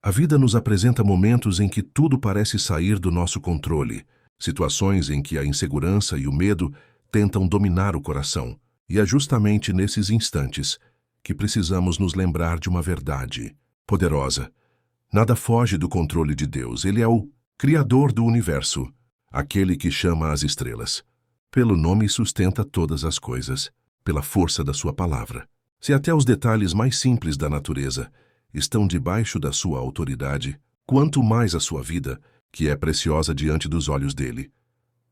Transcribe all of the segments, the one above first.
A vida nos apresenta momentos em que tudo parece sair do nosso controle, situações em que a insegurança e o medo tentam dominar o coração. E é justamente nesses instantes que precisamos nos lembrar de uma verdade poderosa. Nada foge do controle de Deus. Ele é o Criador do universo, aquele que chama as estrelas. Pelo nome sustenta todas as coisas, pela força da sua palavra. Se até os detalhes mais simples da natureza estão debaixo da sua autoridade, quanto mais a sua vida, que é preciosa diante dos olhos dele.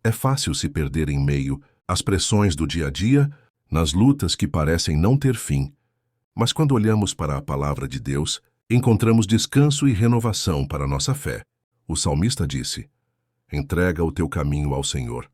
É fácil se perder em meio às pressões do dia a dia, nas lutas que parecem não ter fim. Mas quando olhamos para a palavra de Deus, encontramos descanso e renovação para a nossa fé. O salmista disse: entrega o teu caminho ao Senhor.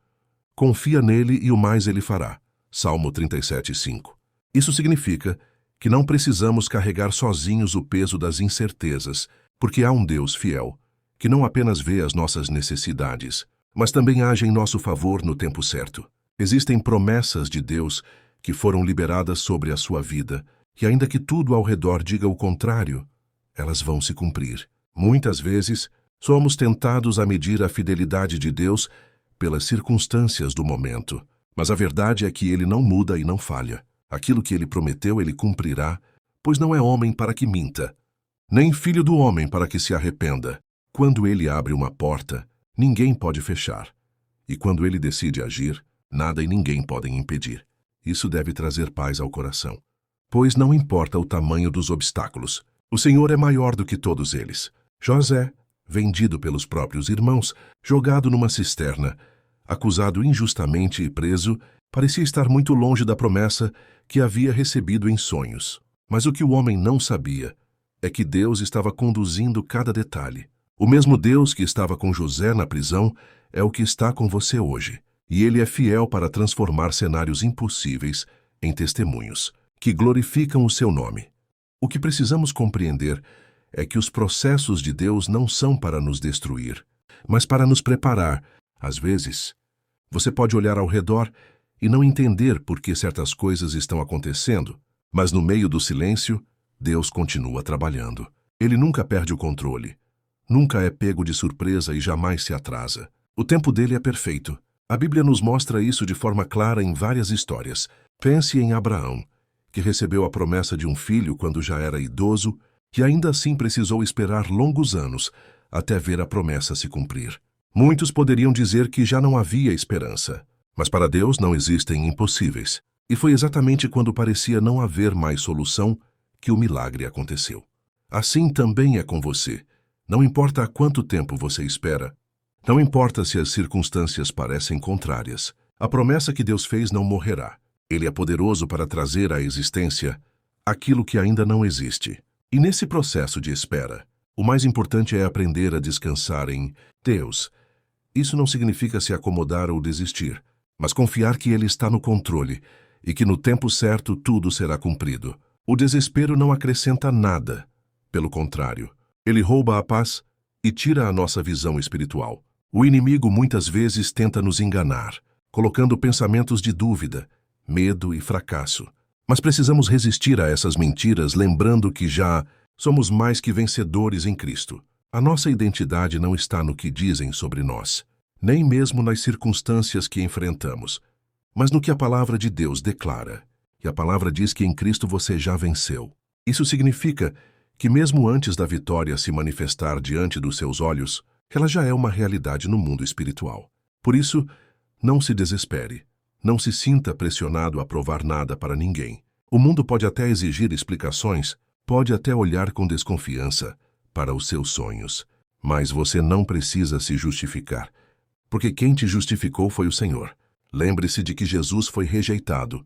Confia nele e o mais ele fará. Salmo 37:5. Isso significa que não precisamos carregar sozinhos o peso das incertezas, porque há um Deus fiel, que não apenas vê as nossas necessidades, mas também age em nosso favor no tempo certo. Existem promessas de Deus que foram liberadas sobre a sua vida, e ainda que tudo ao redor diga o contrário, elas vão se cumprir. Muitas vezes, somos tentados a medir a fidelidade de Deus pelas circunstâncias do momento, mas a verdade é que ele não muda e não falha. Aquilo que ele prometeu, ele cumprirá, pois não é homem para que minta, nem filho do homem para que se arrependa. Quando ele abre uma porta, ninguém pode fechar. E quando ele decide agir, nada e ninguém podem impedir. Isso deve trazer paz ao coração. Pois não importa o tamanho dos obstáculos, o Senhor é maior do que todos eles. José, vendido pelos próprios irmãos, jogado numa cisterna, acusado injustamente e preso, parecia estar muito longe da promessa que havia recebido em sonhos. Mas o que o homem não sabia é que Deus estava conduzindo cada detalhe. O mesmo Deus que estava com José na prisão é o que está com você hoje. E ele é fiel para transformar cenários impossíveis em testemunhos que glorificam o seu nome. O que precisamos compreender é que os processos de Deus não são para nos destruir, mas para nos preparar. Às vezes, você pode olhar ao redor e não entender por que certas coisas estão acontecendo, mas no meio do silêncio, Deus continua trabalhando. Ele nunca perde o controle, nunca é pego de surpresa e jamais se atrasa. O tempo dele é perfeito. A Bíblia nos mostra isso de forma clara em várias histórias. Pense em Abraão, que recebeu a promessa de um filho quando já era idoso e ainda assim precisou esperar longos anos até ver a promessa se cumprir. Muitos poderiam dizer que já não havia esperança. Mas para Deus não existem impossíveis. E foi exatamente quando parecia não haver mais solução que o milagre aconteceu. Assim também é com você. Não importa há quanto tempo você espera. Não importa se as circunstâncias parecem contrárias. A promessa que Deus fez não morrerá. Ele é poderoso para trazer à existência aquilo que ainda não existe. E nesse processo de espera, o mais importante é aprender a descansar em Deus. Isso não significa se acomodar ou desistir, mas confiar que Ele está no controle e que no tempo certo tudo será cumprido. O desespero não acrescenta nada. Pelo contrário, ele rouba a paz e tira a nossa visão espiritual. O inimigo muitas vezes tenta nos enganar, colocando pensamentos de dúvida, medo e fracasso. Mas precisamos resistir a essas mentiras, lembrando que já somos mais que vencedores em Cristo. A nossa identidade não está no que dizem sobre nós, nem mesmo nas circunstâncias que enfrentamos, mas no que a palavra de Deus declara. E a palavra diz que em Cristo você já venceu. Isso significa que mesmo antes da vitória se manifestar diante dos seus olhos, ela já é uma realidade no mundo espiritual. Por isso, não se desespere. Não se sinta pressionado a provar nada para ninguém. O mundo pode até exigir explicações, pode até olhar com desconfiança para os seus sonhos, mas você não precisa se justificar, porque quem te justificou foi o Senhor. Lembre-se de que Jesus foi rejeitado,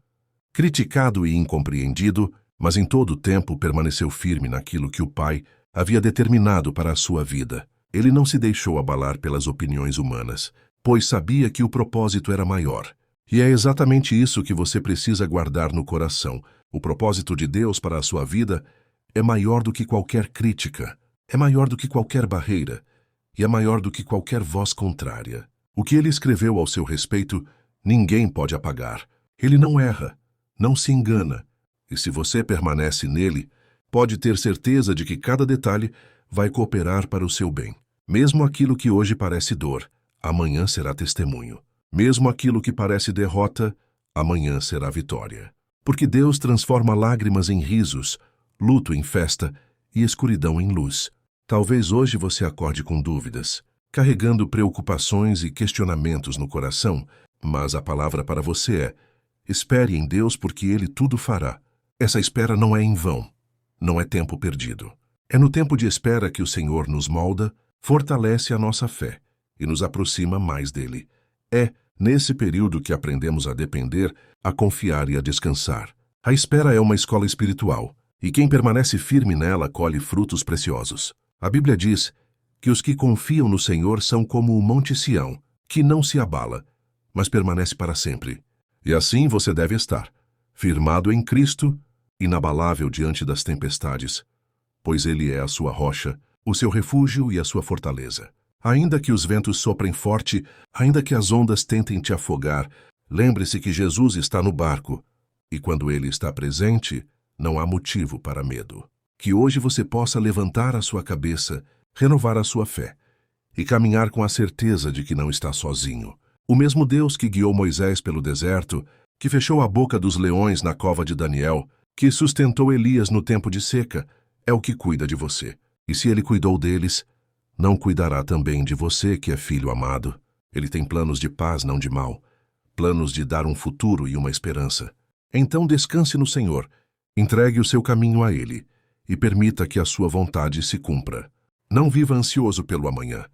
criticado e incompreendido, mas em todo o tempo permaneceu firme naquilo que o Pai havia determinado para a sua vida. Ele não se deixou abalar pelas opiniões humanas, pois sabia que o propósito era maior. E é exatamente isso que você precisa guardar no coração. O propósito de Deus para a sua vida é maior do que qualquer crítica, é maior do que qualquer barreira, e é maior do que qualquer voz contrária. O que ele escreveu ao seu respeito, ninguém pode apagar. Ele não erra, não se engana, e se você permanece nele, pode ter certeza de que cada detalhe vai cooperar para o seu bem. Mesmo aquilo que hoje parece dor, amanhã será testemunho. Mesmo aquilo que parece derrota, amanhã será vitória. Porque Deus transforma lágrimas em risos, luto em festa e escuridão em luz. Talvez hoje você acorde com dúvidas, carregando preocupações e questionamentos no coração, mas a palavra para você é: espere em Deus porque Ele tudo fará. Essa espera não é em vão, não é tempo perdido. É no tempo de espera que o Senhor nos molda, fortalece a nossa fé e nos aproxima mais dele. É nesse período que aprendemos a depender, a confiar e a descansar. A espera é uma escola espiritual, e quem permanece firme nela colhe frutos preciosos. A Bíblia diz que os que confiam no Senhor são como o Monte Sião, que não se abala, mas permanece para sempre. E assim você deve estar, firmado em Cristo, inabalável diante das tempestades, pois Ele é a sua rocha, o seu refúgio e a sua fortaleza. Ainda que os ventos soprem forte, ainda que as ondas tentem te afogar, lembre-se que Jesus está no barco, e quando Ele está presente, não há motivo para medo. Que hoje você possa levantar a sua cabeça, renovar a sua fé e caminhar com a certeza de que não está sozinho. O mesmo Deus que guiou Moisés pelo deserto, que fechou a boca dos leões na cova de Daniel, que sustentou Elias no tempo de seca, é o que cuida de você. E se Ele cuidou deles, não cuidará também de você, que é filho amado. Ele tem planos de paz, não de mal, planos de dar um futuro e uma esperança. Então descanse no Senhor, entregue o seu caminho a Ele e permita que a sua vontade se cumpra. Não viva ansioso pelo amanhã,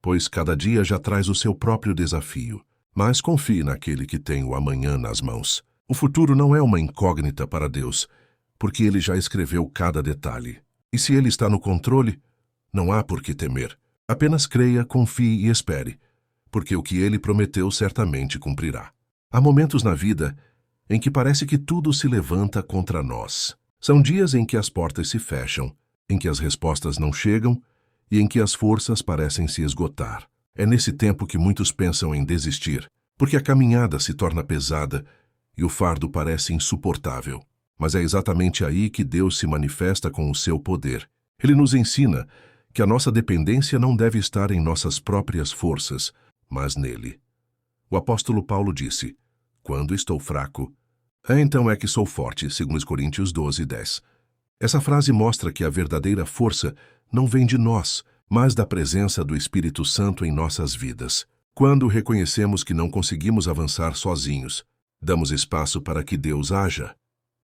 pois cada dia já traz o seu próprio desafio. Mas confie naquele que tem o amanhã nas mãos. O futuro não é uma incógnita para Deus, porque Ele já escreveu cada detalhe. E se Ele está no controle, não há por que temer. Apenas creia, confie e espere, porque o que Ele prometeu certamente cumprirá. Há momentos na vida em que parece que tudo se levanta contra nós. São dias em que as portas se fecham, em que as respostas não chegam e em que as forças parecem se esgotar. É nesse tempo que muitos pensam em desistir, porque a caminhada se torna pesada e o fardo parece insuportável. Mas é exatamente aí que Deus se manifesta com o seu poder. Ele nos ensina que a nossa dependência não deve estar em nossas próprias forças, mas nele. O apóstolo Paulo disse: quando estou fraco, então é que sou forte, segundo Coríntios 12:10. Essa frase mostra que a verdadeira força não vem de nós, mas da presença do Espírito Santo em nossas vidas. Quando reconhecemos que não conseguimos avançar sozinhos, damos espaço para que Deus haja.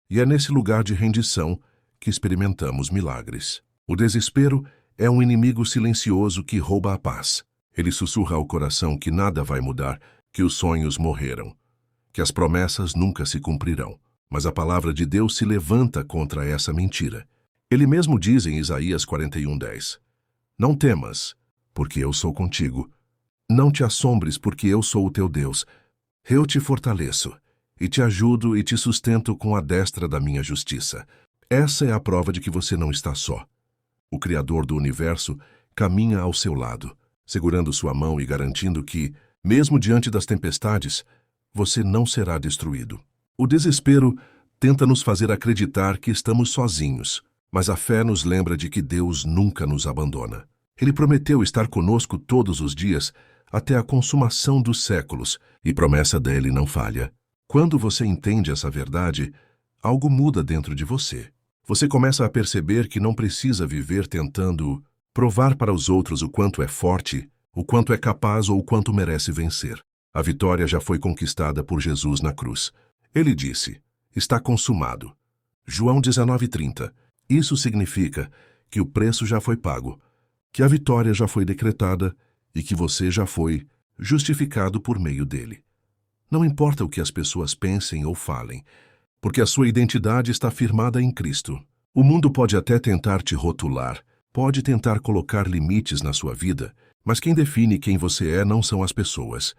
E é nesse lugar de rendição que experimentamos milagres. O desespero é um inimigo silencioso que rouba a paz. Ele sussurra ao coração que nada vai mudar, que os sonhos morreram, que as promessas nunca se cumprirão. Mas a palavra de Deus se levanta contra essa mentira. Ele mesmo diz em Isaías 41:10: não temas, porque eu sou contigo. Não te assombres, porque eu sou o teu Deus. Eu te fortaleço, e te ajudo e te sustento com a destra da minha justiça. Essa é a prova de que você não está só. O Criador do universo caminha ao seu lado, segurando sua mão e garantindo que, mesmo diante das tempestades, você não será destruído. O desespero tenta nos fazer acreditar que estamos sozinhos, mas a fé nos lembra de que Deus nunca nos abandona. Ele prometeu estar conosco todos os dias, até a consumação dos séculos, e promessa dele não falha. Quando você entende essa verdade, algo muda dentro de você. Você começa a perceber que não precisa viver tentando provar para os outros o quanto é forte, o quanto é capaz ou o quanto merece vencer. A vitória já foi conquistada por Jesus na cruz. Ele disse: está consumado. João 19:30. Isso significa que o preço já foi pago, que a vitória já foi decretada e que você já foi justificado por meio dele. Não importa o que as pessoas pensem ou falem, porque a sua identidade está firmada em Cristo. O mundo pode até tentar te rotular, pode tentar colocar limites na sua vida, mas quem define quem você é não são as pessoas,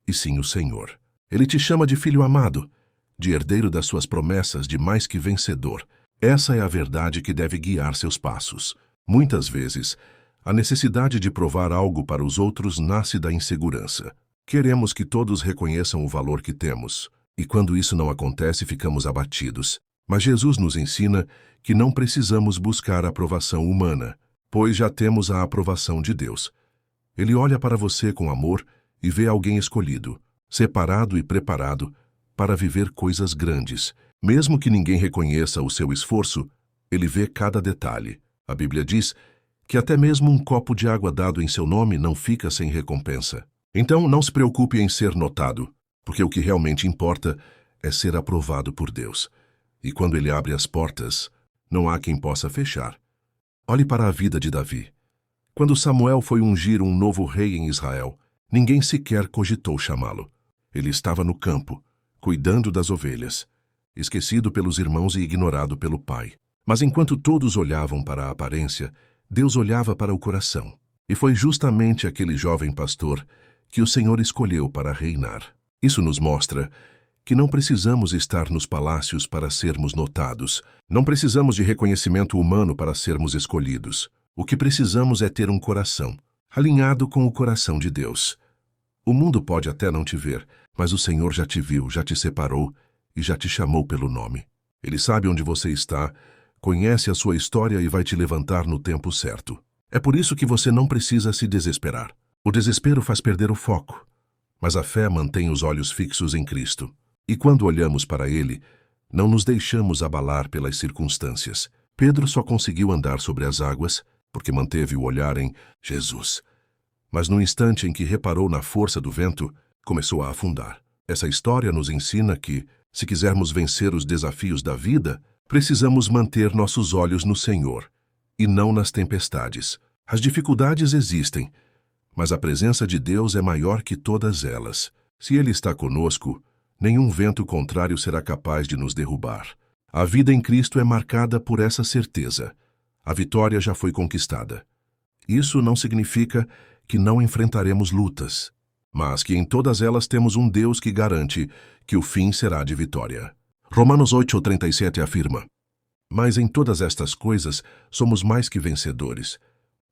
e sim o Senhor. Ele te chama de filho amado, de herdeiro das suas promessas, de mais que vencedor. Essa é a verdade que deve guiar seus passos. Muitas vezes, a necessidade de provar algo para os outros nasce da insegurança. Queremos que todos reconheçam o valor que temos, e quando isso não acontece, ficamos abatidos. Mas Jesus nos ensina que não precisamos buscar a aprovação humana, pois já temos a aprovação de Deus. Ele olha para você com amor e vê alguém escolhido, separado e preparado para viver coisas grandes. Mesmo que ninguém reconheça o seu esforço, ele vê cada detalhe. A Bíblia diz que até mesmo um copo de água dado em seu nome não fica sem recompensa. Então, não se preocupe em ser notado, porque o que realmente importa é ser aprovado por Deus. E quando ele abre as portas, não há quem possa fechar. Olhe para a vida de Davi. Quando Samuel foi ungir um novo rei em Israel, ninguém sequer cogitou chamá-lo. Ele estava no campo, cuidando das ovelhas, esquecido pelos irmãos e ignorado pelo pai. Mas enquanto todos olhavam para a aparência, Deus olhava para o coração. E foi justamente aquele jovem pastor que o Senhor escolheu para reinar. Isso nos mostra que não precisamos estar nos palácios para sermos notados. Não precisamos de reconhecimento humano para sermos escolhidos. O que precisamos é ter um coração alinhado com o coração de Deus. O mundo pode até não te ver, mas o Senhor já te viu, já te separou e já te chamou pelo nome. Ele sabe onde você está, conhece a sua história e vai te levantar no tempo certo. É por isso que você não precisa se desesperar. O desespero faz perder o foco, mas a fé mantém os olhos fixos em Cristo. E quando olhamos para Ele, não nos deixamos abalar pelas circunstâncias. Pedro só conseguiu andar sobre as águas porque manteve o olhar em Jesus. Mas no instante em que reparou na força do vento, começou a afundar. Essa história nos ensina que, se quisermos vencer os desafios da vida, precisamos manter nossos olhos no Senhor e não nas tempestades. As dificuldades existem, mas a presença de Deus é maior que todas elas. Se Ele está conosco, nenhum vento contrário será capaz de nos derrubar. A vida em Cristo é marcada por essa certeza. A vitória já foi conquistada. Isso não significa que não enfrentaremos lutas, mas que em todas elas temos um Deus que garante que o fim será de vitória. Romanos 8:37 afirma: Mas em todas estas coisas somos mais que vencedores,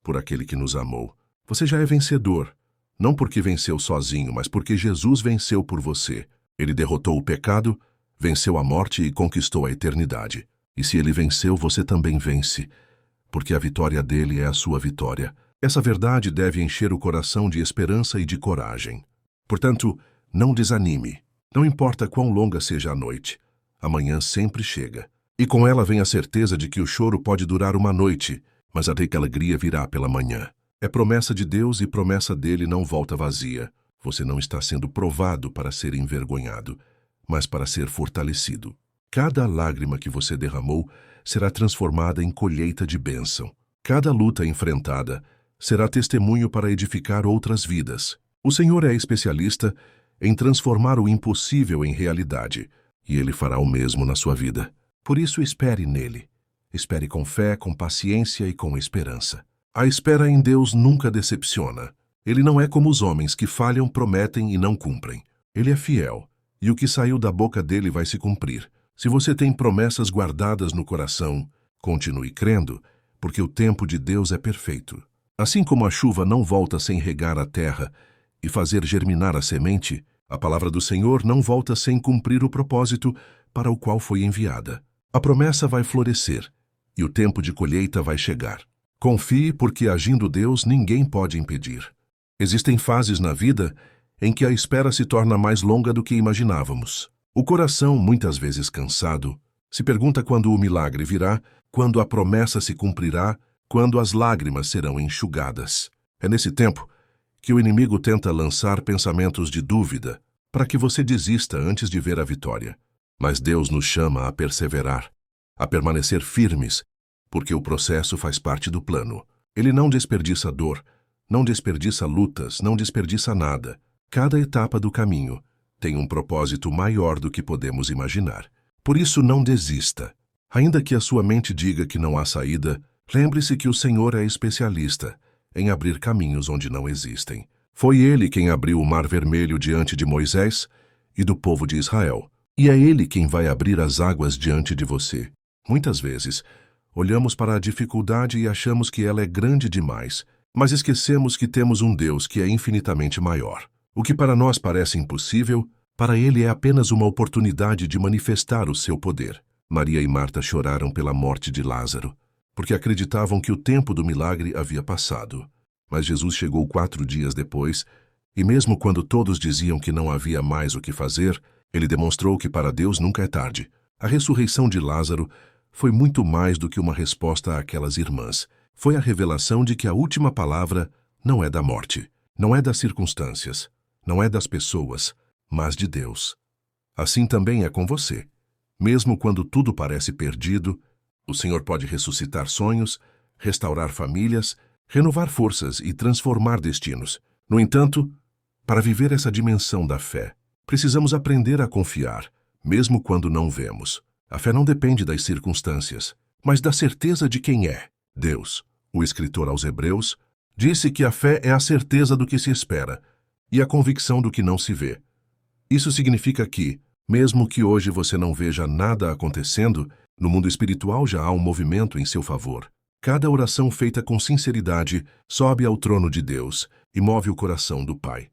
por aquele que nos amou. Você já é vencedor, não porque venceu sozinho, mas porque Jesus venceu por você. Ele derrotou o pecado, venceu a morte e conquistou a eternidade. E se ele venceu, você também vence, porque a vitória dele é a sua vitória. Essa verdade deve encher o coração de esperança e de coragem. Portanto, não desanime. Não importa quão longa seja a noite, amanhã sempre chega. E com ela vem a certeza de que o choro pode durar uma noite, mas até que a alegria virá pela manhã. É promessa de Deus e promessa dele não volta vazia. Você não está sendo provado para ser envergonhado, mas para ser fortalecido. Cada lágrima que você derramou será transformada em colheita de bênção. Cada luta enfrentada será testemunho para edificar outras vidas. O Senhor é especialista em transformar o impossível em realidade, e Ele fará o mesmo na sua vida. Por isso, espere nele. Espere com fé, com paciência e com esperança. A espera em Deus nunca decepciona. Ele não é como os homens que falham, prometem e não cumprem. Ele é fiel, e o que saiu da boca dele vai se cumprir. Se você tem promessas guardadas no coração, continue crendo, porque o tempo de Deus é perfeito. Assim como a chuva não volta sem regar a terra e fazer germinar a semente, a palavra do Senhor não volta sem cumprir o propósito para o qual foi enviada. A promessa vai florescer, e o tempo de colheita vai chegar. Confie, porque agindo Deus, ninguém pode impedir. Existem fases na vida em que a espera se torna mais longa do que imaginávamos. O coração, muitas vezes cansado, se pergunta quando o milagre virá, quando a promessa se cumprirá, quando as lágrimas serão enxugadas. É nesse tempo que o inimigo tenta lançar pensamentos de dúvida para que você desista antes de ver a vitória. Mas Deus nos chama a perseverar, a permanecer firmes, porque o processo faz parte do plano. Ele não desperdiça dor, não desperdiça lutas, não desperdiça nada. Cada etapa do caminho tem um propósito maior do que podemos imaginar. Por isso, não desista. Ainda que a sua mente diga que não há saída, lembre-se que o Senhor é especialista em abrir caminhos onde não existem. Foi Ele quem abriu o Mar Vermelho diante de Moisés e do povo de Israel. E é Ele quem vai abrir as águas diante de você. Muitas vezes, olhamos para a dificuldade e achamos que ela é grande demais, mas esquecemos que temos um Deus que é infinitamente maior. O que para nós parece impossível, para Ele é apenas uma oportunidade de manifestar o seu poder. Maria e Marta choraram pela morte de Lázaro, porque acreditavam que o tempo do milagre havia passado. Mas Jesus chegou 4 dias depois, e mesmo quando todos diziam que não havia mais o que fazer, ele demonstrou que para Deus nunca é tarde. A ressurreição de Lázaro foi muito mais do que uma resposta àquelas irmãs. Foi a revelação de que a última palavra não é da morte, não é das circunstâncias, não é das pessoas, mas de Deus. Assim também é com você. Mesmo quando tudo parece perdido, o Senhor pode ressuscitar sonhos, restaurar famílias, renovar forças e transformar destinos. No entanto, para viver essa dimensão da fé, precisamos aprender a confiar, mesmo quando não vemos. A fé não depende das circunstâncias, mas da certeza de quem é Deus. O escritor aos Hebreus disse que a fé é a certeza do que se espera e a convicção do que não se vê. Isso significa que, mesmo que hoje você não veja nada acontecendo, no mundo espiritual já há um movimento em seu favor. Cada oração feita com sinceridade sobe ao trono de Deus e move o coração do Pai.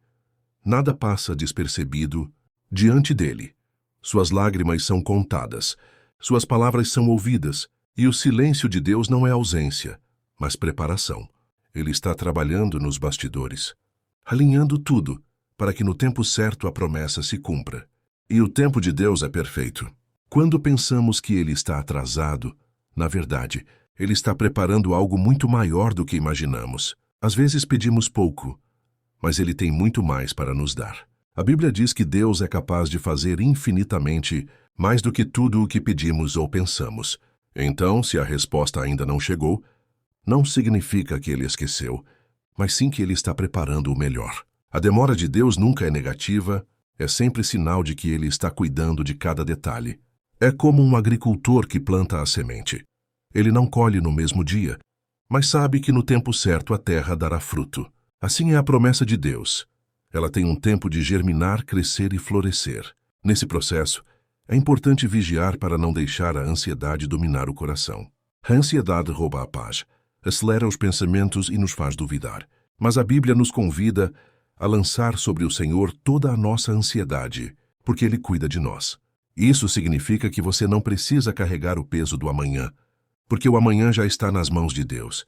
Nada passa despercebido diante dele. Suas lágrimas são contadas, suas palavras são ouvidas, e o silêncio de Deus não é ausência, mas preparação. Ele está trabalhando nos bastidores, alinhando tudo para que no tempo certo a promessa se cumpra. E o tempo de Deus é perfeito. Quando pensamos que ele está atrasado, na verdade, ele está preparando algo muito maior do que imaginamos. Às vezes pedimos pouco, mas ele tem muito mais para nos dar. A Bíblia diz que Deus é capaz de fazer infinitamente mais do que tudo o que pedimos ou pensamos. Então, se a resposta ainda não chegou, não significa que ele esqueceu, mas sim que ele está preparando o melhor. A demora de Deus nunca é negativa, é sempre sinal de que ele está cuidando de cada detalhe. É como um agricultor que planta a semente. Ele não colhe no mesmo dia, mas sabe que no tempo certo a terra dará fruto. Assim é a promessa de Deus. Ela tem um tempo de germinar, crescer e florescer. Nesse processo, é importante vigiar para não deixar a ansiedade dominar o coração. A ansiedade rouba a paz, acelera os pensamentos e nos faz duvidar. Mas a Bíblia nos convida a lançar sobre o Senhor toda a nossa ansiedade, porque Ele cuida de nós. Isso significa que você não precisa carregar o peso do amanhã, porque o amanhã já está nas mãos de Deus.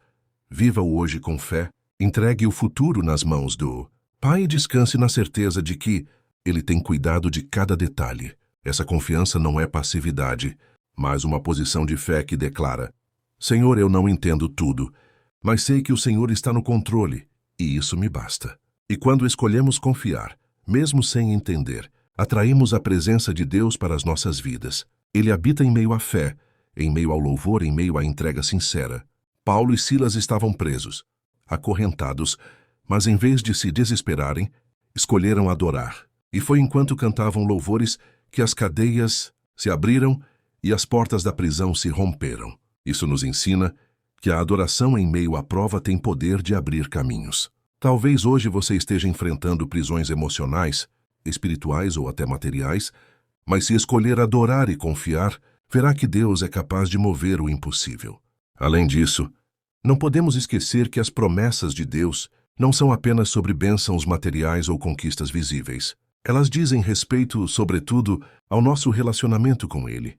Viva o hoje com fé, entregue o futuro nas mãos do Pai e descanse na certeza de que Ele tem cuidado de cada detalhe. Essa confiança não é passividade, mas uma posição de fé que declara: Senhor, eu não entendo tudo, mas sei que o Senhor está no controle, e isso me basta. E quando escolhemos confiar, mesmo sem entender, atraímos a presença de Deus para as nossas vidas. Ele habita em meio à fé, em meio ao louvor, em meio à entrega sincera. Paulo e Silas estavam presos, acorrentados, mas em vez de se desesperarem, escolheram adorar. E foi enquanto cantavam louvores que as cadeias se abriram e as portas da prisão se romperam. Isso nos ensina que a adoração em meio à prova tem poder de abrir caminhos. Talvez hoje você esteja enfrentando prisões emocionais, espirituais ou até materiais, mas se escolher adorar e confiar, verá que Deus é capaz de mover o impossível. Além disso, não podemos esquecer que as promessas de Deus não são apenas sobre bênçãos materiais ou conquistas visíveis. Elas dizem respeito, sobretudo, ao nosso relacionamento com Ele.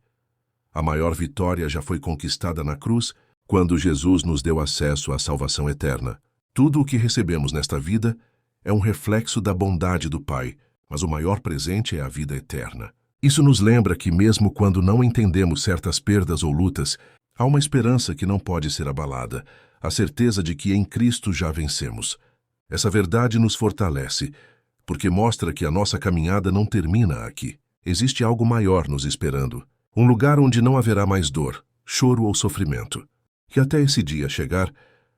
A maior vitória já foi conquistada na cruz, quando Jesus nos deu acesso à salvação eterna. Tudo o que recebemos nesta vida é um reflexo da bondade do Pai, mas o maior presente é a vida eterna. Isso nos lembra que mesmo quando não entendemos certas perdas ou lutas, há uma esperança que não pode ser abalada, a certeza de que em Cristo já vencemos. Essa verdade nos fortalece, porque mostra que a nossa caminhada não termina aqui. Existe algo maior nos esperando, um lugar onde não haverá mais dor, choro ou sofrimento. Que até esse dia chegar,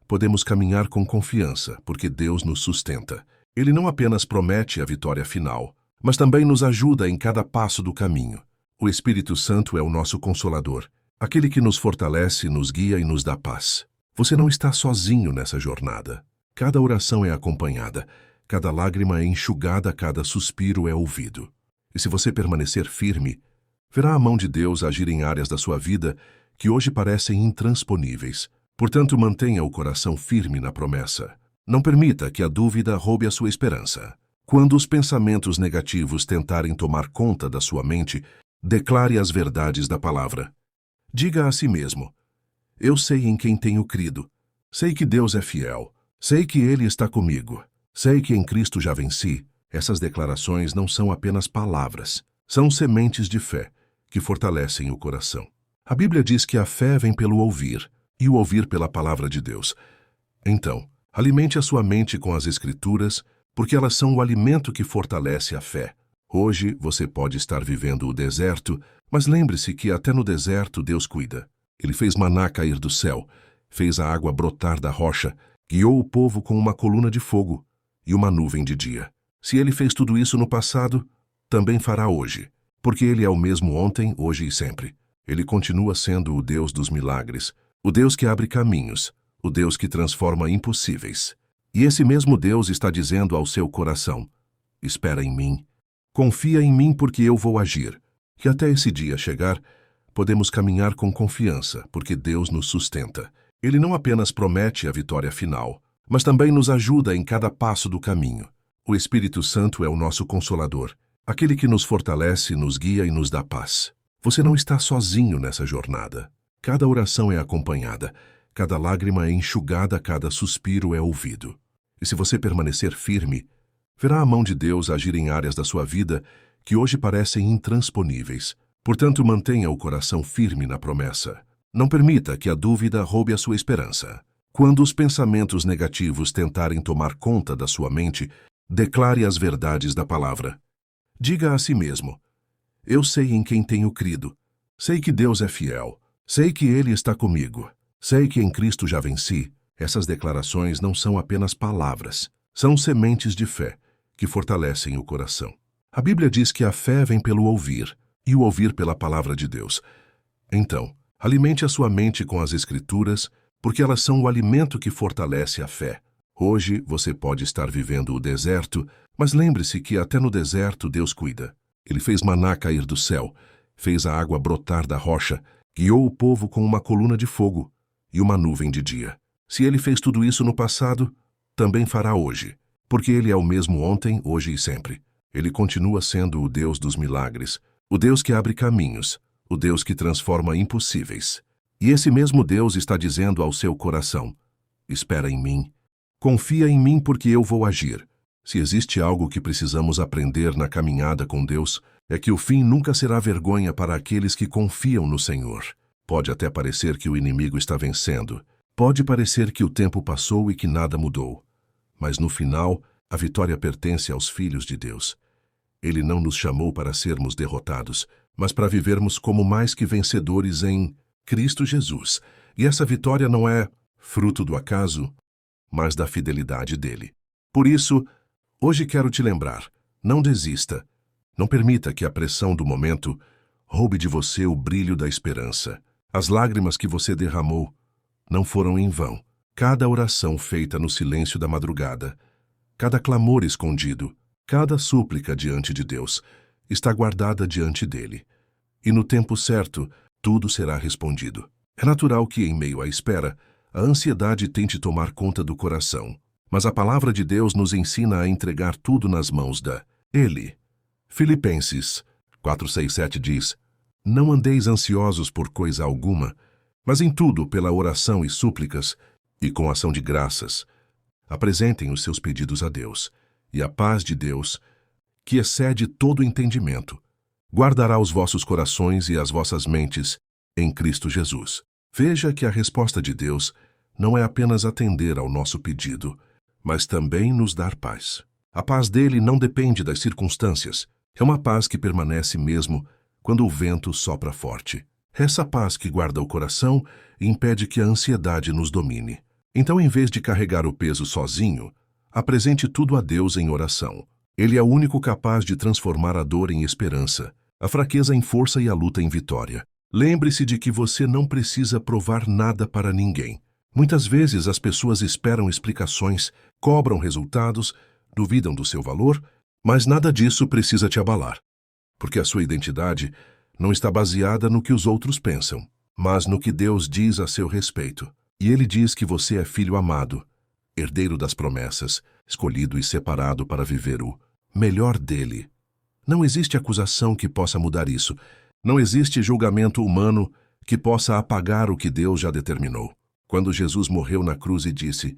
podemos caminhar com confiança, porque Deus nos sustenta. Ele não apenas promete a vitória final, mas também nos ajuda em cada passo do caminho. O Espírito Santo é o nosso consolador, aquele que nos fortalece, nos guia e nos dá paz. Você não está sozinho nessa jornada. Cada oração é acompanhada, cada lágrima é enxugada, cada suspiro é ouvido. E se você permanecer firme, verá a mão de Deus agir em áreas da sua vida que hoje parecem intransponíveis. Portanto, mantenha o coração firme na promessa. Não permita que a dúvida roube a sua esperança. Quando os pensamentos negativos tentarem tomar conta da sua mente, declare as verdades da palavra. Diga a si mesmo: Eu sei em quem tenho crido. Sei que Deus é fiel. Sei que Ele está comigo. Sei que em Cristo já venci. Essas declarações não são apenas palavras. São sementes de fé que fortalecem o coração. A Bíblia diz que a fé vem pelo ouvir, e o ouvir pela palavra de Deus. Então, alimente a sua mente com as Escrituras, porque elas são o alimento que fortalece a fé. Hoje você pode estar vivendo o deserto, mas lembre-se que até no deserto Deus cuida. Ele fez maná cair do céu, fez a água brotar da rocha, guiou o povo com uma coluna de fogo e uma nuvem de dia. Se Ele fez tudo isso no passado, também fará hoje, porque Ele é o mesmo ontem, hoje e sempre. Ele continua sendo o Deus dos milagres, o Deus que abre caminhos, o Deus que transforma impossíveis. E esse mesmo Deus está dizendo ao seu coração: espera em mim, confia em mim porque eu vou agir. Que até esse dia chegar, podemos caminhar com confiança, porque Deus nos sustenta. Ele não apenas promete a vitória final, mas também nos ajuda em cada passo do caminho. O Espírito Santo é o nosso consolador, aquele que nos fortalece, nos guia e nos dá paz. Você não está sozinho nessa jornada. Cada oração é acompanhada, cada lágrima é enxugada, cada suspiro é ouvido. E se você permanecer firme, verá a mão de Deus agir em áreas da sua vida que hoje parecem intransponíveis. Portanto, mantenha o coração firme na promessa. Não permita que a dúvida roube a sua esperança. Quando os pensamentos negativos tentarem tomar conta da sua mente, declare as verdades da palavra. Diga a si mesmo: eu sei em quem tenho crido. Sei que Deus é fiel. Sei que Ele está comigo. Sei que em Cristo já venci. Essas declarações não são apenas palavras. São sementes de fé que fortalecem o coração. A Bíblia diz que a fé vem pelo ouvir, e o ouvir pela palavra de Deus. Então, alimente a sua mente com as Escrituras, porque elas são o alimento que fortalece a fé. Hoje você pode estar vivendo o deserto, mas lembre-se que até no deserto Deus cuida. Ele fez maná cair do céu, fez a água brotar da rocha, guiou o povo com uma coluna de fogo e uma nuvem de dia. Se Ele fez tudo isso no passado, também fará hoje, porque Ele é o mesmo ontem, hoje e sempre. Ele continua sendo o Deus dos milagres, o Deus que abre caminhos, o Deus que transforma impossíveis. E esse mesmo Deus está dizendo ao seu coração: espera em mim. Confia em mim porque eu vou agir. Se existe algo que precisamos aprender na caminhada com Deus, é que o fim nunca será vergonha para aqueles que confiam no Senhor. Pode até parecer que o inimigo está vencendo. Pode parecer que o tempo passou e que nada mudou. Mas no final, a vitória pertence aos filhos de Deus. Ele não nos chamou para sermos derrotados, mas para vivermos como mais que vencedores em Cristo Jesus. E essa vitória não é fruto do acaso, mas da fidelidade dele. Por isso, hoje quero te lembrar: não desista. Não permita que a pressão do momento roube de você o brilho da esperança. As lágrimas que você derramou não foram em vão. Cada oração feita no silêncio da madrugada, cada clamor escondido, cada súplica diante de Deus está guardada diante dele. E no tempo certo, tudo será respondido. É natural que, em meio à espera, a ansiedade tente tomar conta do coração. Mas a palavra de Deus nos ensina a entregar tudo nas mãos Ele. Filipenses 4:6-7 diz: não andeis ansiosos por coisa alguma, mas em tudo, pela oração e súplicas, e com ação de graças, apresentem os seus pedidos a Deus, e a paz de Deus, que excede todo entendimento, guardará os vossos corações e as vossas mentes em Cristo Jesus. Veja que a resposta de Deus não é apenas atender ao nosso pedido, mas também nos dar paz. A paz dele não depende das circunstâncias. É uma paz que permanece mesmo quando o vento sopra forte. Essa paz que guarda o coração e impede que a ansiedade nos domine. Então, em vez de carregar o peso sozinho, apresente tudo a Deus em oração. Ele é o único capaz de transformar a dor em esperança, a fraqueza em força e a luta em vitória. Lembre-se de que você não precisa provar nada para ninguém. Muitas vezes as pessoas esperam explicações, cobram resultados, duvidam do seu valor, mas nada disso precisa te abalar, porque a sua identidade não está baseada no que os outros pensam, mas no que Deus diz a seu respeito. E Ele diz que você é filho amado, herdeiro das promessas, escolhido e separado para viver o melhor dele. Não existe acusação que possa mudar isso. Não existe julgamento humano que possa apagar o que Deus já determinou. Quando Jesus morreu na cruz e disse,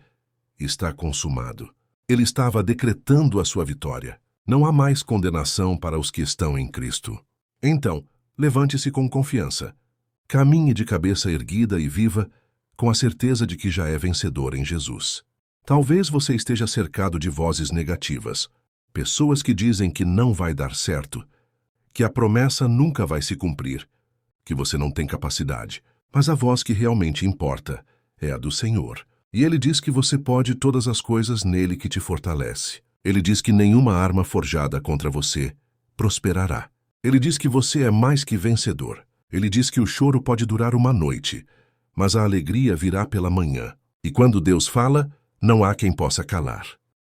está consumado, ele estava decretando a sua vitória. Não há mais condenação para os que estão em Cristo. Então, levante-se com confiança. Caminhe de cabeça erguida e viva, com a certeza de que já é vencedor em Jesus. Talvez você esteja cercado de vozes negativas, pessoas que dizem que não vai dar certo, que a promessa nunca vai se cumprir, que você não tem capacidade. Mas a voz que realmente importa é a do Senhor. E Ele diz que você pode todas as coisas nele que te fortalece. Ele diz que nenhuma arma forjada contra você prosperará. Ele diz que você é mais que vencedor. Ele diz que o choro pode durar uma noite, mas a alegria virá pela manhã. E quando Deus fala, não há quem possa calar.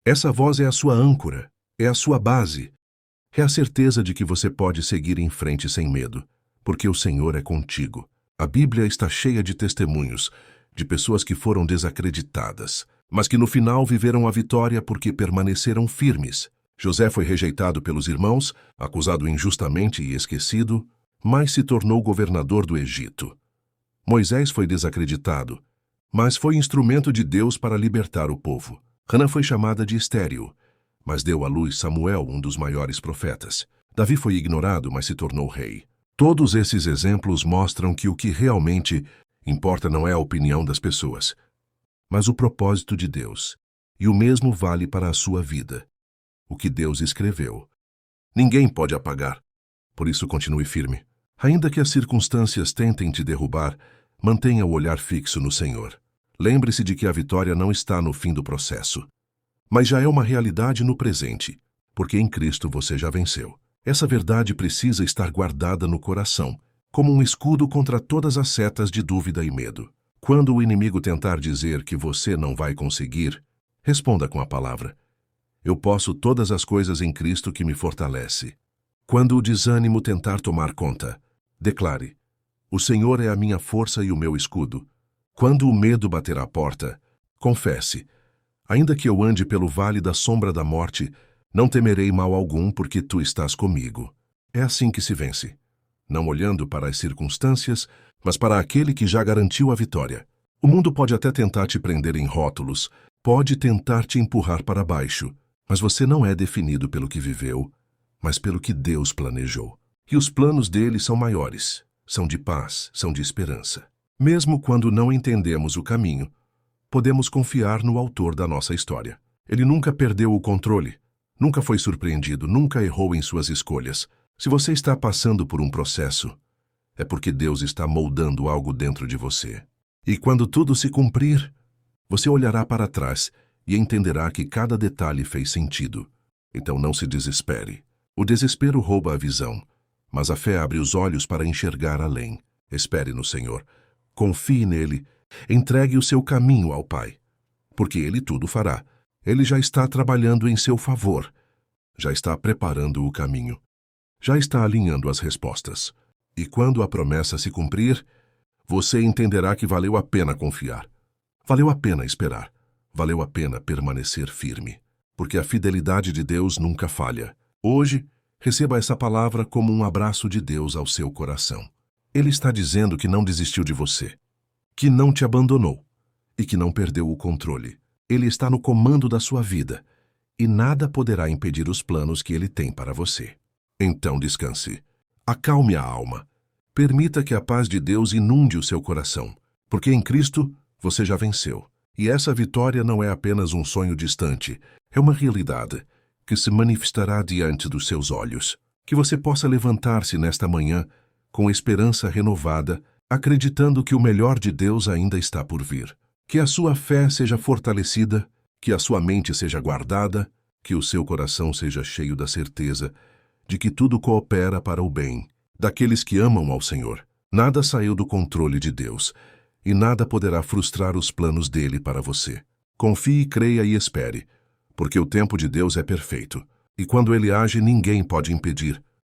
Essa voz é a sua âncora, é a sua base. É a certeza de que você pode seguir em frente sem medo, porque o Senhor é contigo. A Bíblia está cheia de testemunhos de pessoas que foram desacreditadas, mas que no final viveram a vitória porque permaneceram firmes. José foi rejeitado pelos irmãos, acusado injustamente e esquecido, mas se tornou governador do Egito. Moisés foi desacreditado, mas foi instrumento de Deus para libertar o povo. Hannah foi chamada de estéril, mas deu à luz Samuel, um dos maiores profetas. Davi foi ignorado, mas se tornou rei. Todos esses exemplos mostram que o que realmente importa não é a opinião das pessoas, mas o propósito de Deus. E o mesmo vale para a sua vida. O que Deus escreveu, ninguém pode apagar. Por isso continue firme. Ainda que as circunstâncias tentem te derrubar, mantenha o olhar fixo no Senhor. Lembre-se de que a vitória não está no fim do processo, mas já é uma realidade no presente, porque em Cristo você já venceu. Essa verdade precisa estar guardada no coração, como um escudo contra todas as setas de dúvida e medo. Quando o inimigo tentar dizer que você não vai conseguir, responda com a palavra: eu posso todas as coisas em Cristo que me fortalece. Quando o desânimo tentar tomar conta, declare: o Senhor é a minha força e o meu escudo. Quando o medo bater à porta, confesse: ainda que eu ande pelo vale da sombra da morte, não temerei mal algum, porque tu estás comigo. É assim que se vence, não olhando para as circunstâncias, mas para aquele que já garantiu a vitória. O mundo pode até tentar te prender em rótulos, pode tentar te empurrar para baixo, mas você não é definido pelo que viveu, mas pelo que Deus planejou. E os planos dele são maiores, são de paz, são de esperança. Mesmo quando não entendemos o caminho, podemos confiar no autor da nossa história. Ele nunca perdeu o controle, nunca foi surpreendido, nunca errou em suas escolhas. Se você está passando por um processo, é porque Deus está moldando algo dentro de você. E quando tudo se cumprir, você olhará para trás e entenderá que cada detalhe fez sentido. Então não se desespere. O desespero rouba a visão, mas a fé abre os olhos para enxergar além. Espere no Senhor. Confie nele. Entregue o seu caminho ao Pai, porque Ele tudo fará. Ele já está trabalhando em seu favor. Já está preparando o caminho. Já está alinhando as respostas. E quando a promessa se cumprir, você entenderá que valeu a pena confiar. Valeu a pena esperar. Valeu a pena permanecer firme. Porque a fidelidade de Deus nunca falha. Hoje, receba essa palavra como um abraço de Deus ao seu coração. Ele está dizendo que não desistiu de você, que não te abandonou e que não perdeu o controle. Ele está no comando da sua vida e nada poderá impedir os planos que ele tem para você. Então descanse. Acalme a alma. Permita que a paz de Deus inunde o seu coração, porque em Cristo você já venceu. E essa vitória não é apenas um sonho distante, é uma realidade que se manifestará diante dos seus olhos. Que você possa levantar-se nesta manhã com esperança renovada, acreditando que o melhor de Deus ainda está por vir. Que a sua fé seja fortalecida, que a sua mente seja guardada, que o seu coração seja cheio da certeza de que tudo coopera para o bem daqueles que amam ao Senhor. Nada saiu do controle de Deus, e nada poderá frustrar os planos dele para você. Confie, creia e espere, porque o tempo de Deus é perfeito, e quando ele age ninguém pode impedir.